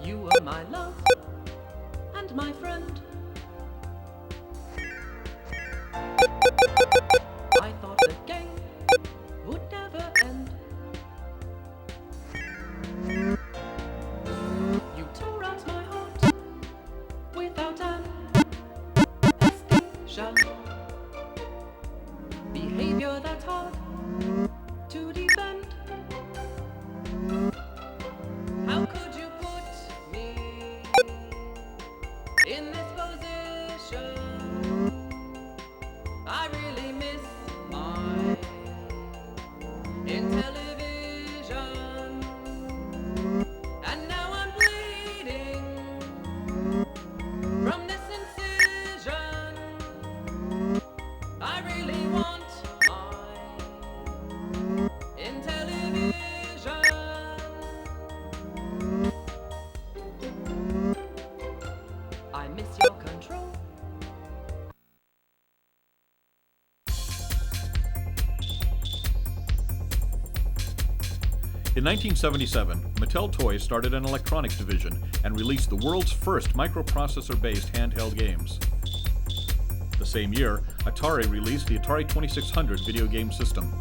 You were my love and my friend. I thought the game would never end. You tore out my heart without anesthesia. Behavior that's hard to defend. How could you put me in this position? I really miss my Intellivision, and now I'm bleeding from this incision. I really want my Intellivision. I miss your control. In 1977, Mattel Toys started an electronics division and released the world's first microprocessor-based handheld games. The same year, Atari released the Atari 2600 video game system.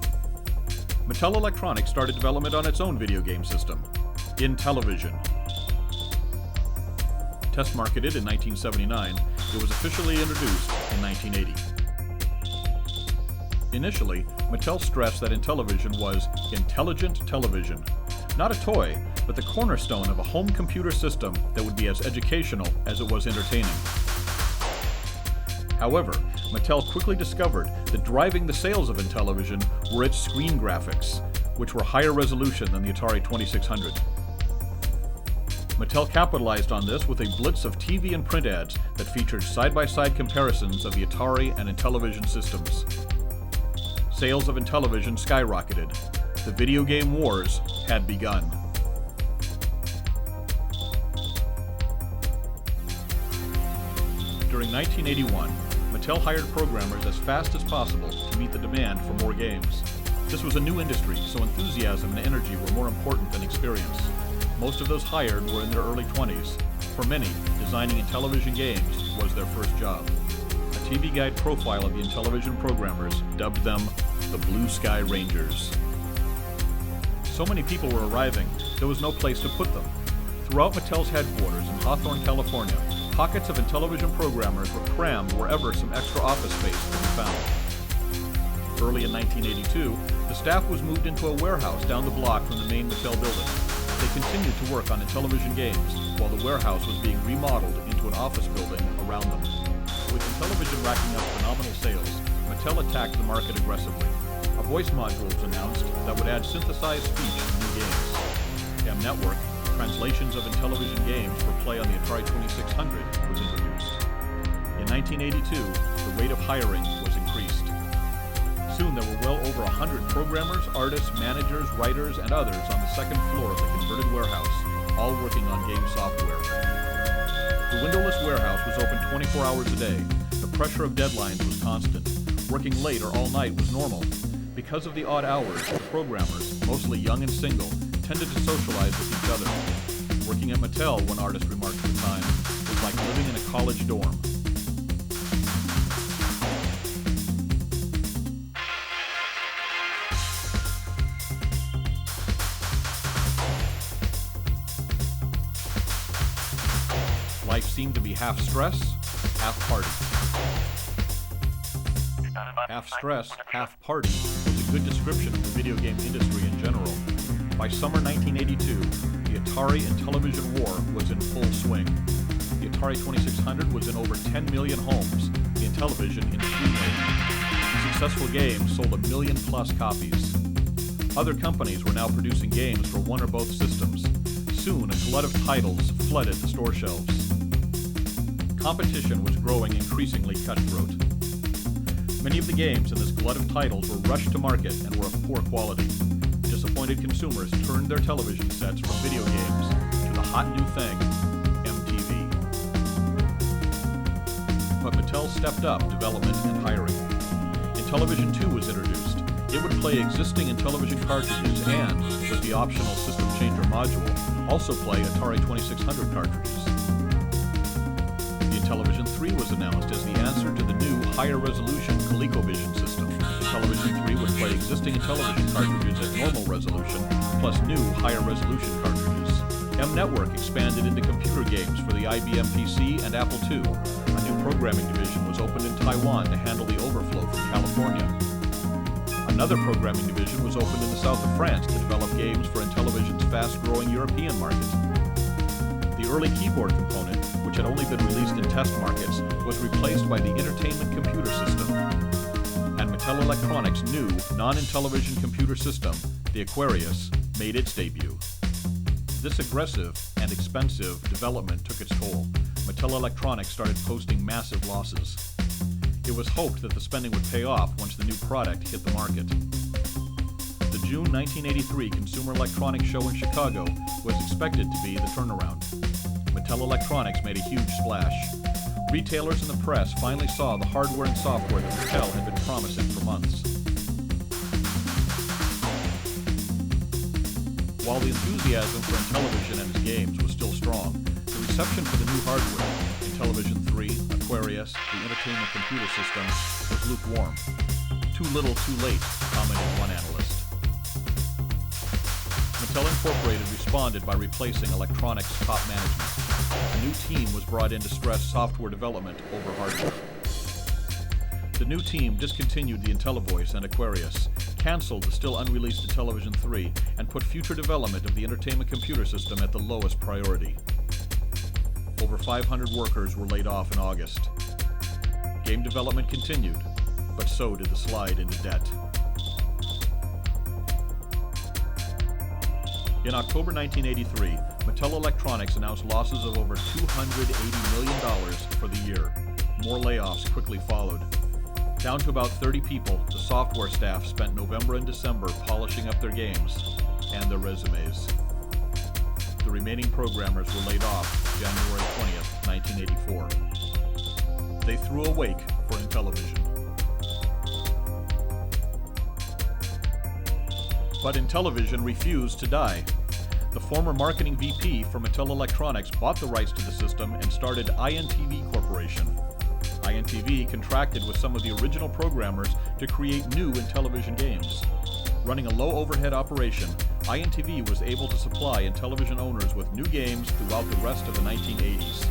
Mattel Electronics started development on its own video game system, Intellivision. Test marketed in 1979, it was officially introduced in 1980. Initially, Mattel stressed that Intellivision was intelligent television, not a toy, but the cornerstone of a home computer system that would be as educational as it was entertaining. However, Mattel quickly discovered that driving the sales of Intellivision were its screen graphics, which were higher resolution than the Atari 2600. Mattel capitalized on this with a blitz of TV and print ads that featured side-by-side comparisons of the Atari and Intellivision systems. Sales of Intellivision skyrocketed. The video game wars had begun. During 1981, Mattel hired programmers as fast as possible to meet the demand for more games. This was a new industry, so enthusiasm and energy were more important than experience. Most of those hired were in their early 20s. For many, designing Intellivision games was their first job. A TV Guide profile of the Intellivision programmers dubbed them the Blue Sky Rangers. So many people were arriving, there was no place to put them. Throughout Mattel's headquarters in Hawthorne, California, pockets of Intellivision programmers were crammed wherever some extra office space could be found. Early in 1982, the staff was moved into a warehouse down the block from the main Mattel building. They continued to work on Intellivision games while the warehouse was being remodeled into an office building around them. With Intellivision racking up phenomenal sales, Mattel attacked the market aggressively. A voice module was announced that would add synthesized speech to new games. M-Network, translations of Intellivision games for play on the Atari 2600, was introduced. In 1982, the rate of hiring was increased. Soon there were well over 100 programmers, artists, managers, writers, and others on the second floor of the converted warehouse, all working on game software. The windowless warehouse was open 24 hours a day. The pressure of deadlines was constant. Working late or all night was normal. Because of the odd hours, the programmers, mostly young and single, tended to socialize with each other. Working at Mattel, one artist remarked at the time, was like living in a college dorm. Life seemed to be half stress, half party. Half stress, half party was a good description of the video game industry in general. By summer 1982, the Atari Intellivision war was in full swing. The Atari 2600 was in over 10 million homes, the Intellivision in 3 million. Successful games sold 1 million plus copies. Other companies were now producing games for one or both systems. Soon, a glut of titles flooded the store shelves. Competition was growing increasingly cutthroat. Many of the games in this glut of titles were rushed to market and were of poor quality. Disappointed consumers turned their television sets from video games to the hot new thing, MTV. But Mattel stepped up development and hiring. Intellivision 2 was introduced. It would play existing Intellivision cartridges and, with the optional system changer module, also play Atari 2600 cartridges. Intellivision 3 was announced as the answer to the new, higher-resolution ColecoVision system. Intellivision 3 would play existing Intellivision cartridges at normal resolution, plus new, higher-resolution cartridges. M-Network expanded into computer games for the IBM PC and Apple II. A new programming division was opened in Taiwan to handle the overflow from California. Another programming division was opened in the south of France to develop games for Intellivision's fast-growing European market. The early keyboard component, which had only been released in test markets, was replaced by the entertainment computer system. And Mattel Electronics' new, non-Intellivision computer system, the Aquarius, made its debut. This aggressive and expensive development took its toll. Mattel Electronics started posting massive losses. It was hoped that the spending would pay off once the new product hit the market. The June 1983 Consumer Electronics Show in Chicago was expected to be the turnaround. Mattel Electronics made a huge splash. Retailers and the press finally saw the hardware and software that Mattel had been promising for months. While the enthusiasm for Intellivision and its games was still strong, the reception for the new hardware, Intellivision 3, Aquarius, the entertainment computer system, was lukewarm. Too little, too late, commented one analyst. Mattel Incorporated responded by replacing Electronics' top management. A new team was brought in to stress software development over hardware. The new team discontinued the IntelliVoice and Aquarius, canceled the still unreleased Intellivision 3, and put future development of the entertainment computer system at the lowest priority. Over 500 workers were laid off in August. Game development continued, but so did the slide into debt. In October 1983, Mattel Electronics announced losses of over $280 million for the year. More layoffs quickly followed. Down to about 30 people, the software staff spent November and December polishing up their games and their resumes. The remaining programmers were laid off January 20th, 1984. They threw a wake for Intellivision. But Intellivision refused to die. The former marketing VP for Mattel Electronics bought the rights to the system and started INTV Corporation. INTV contracted with some of the original programmers to create new Intellivision games. Running a low-overhead operation, INTV was able to supply Intellivision owners with new games throughout the rest of the 1980s.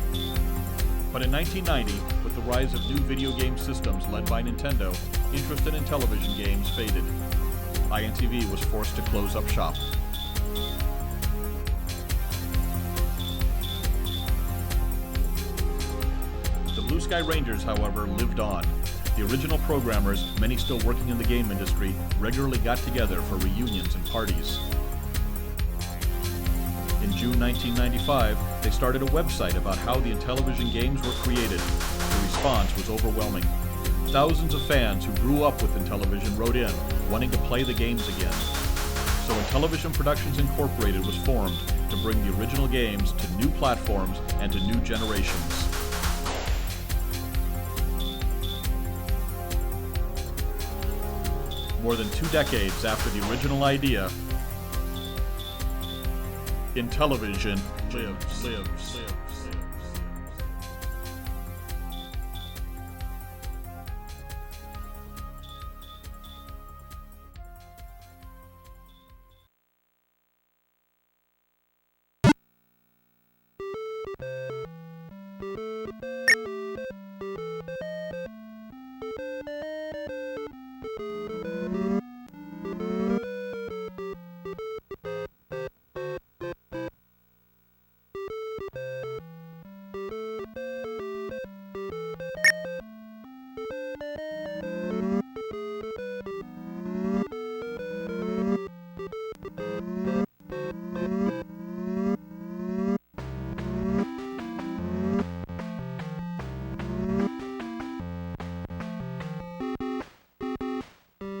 But in 1990, with the rise of new video game systems led by Nintendo, interest in Intellivision games faded. INTV was forced to close up shop. The Blue Sky Rangers, however, lived on. The original programmers, many still working in the game industry, regularly got together for reunions and parties. In June 1995, they started a website about how the Intellivision games were created. The response was overwhelming. Thousands of fans who grew up with Intellivision wrote in, wanting to play the games again. So Intellivision Productions Incorporated was formed to bring the original games to new platforms and to new generations. More than 2 decades after the original idea, Intellivision lives.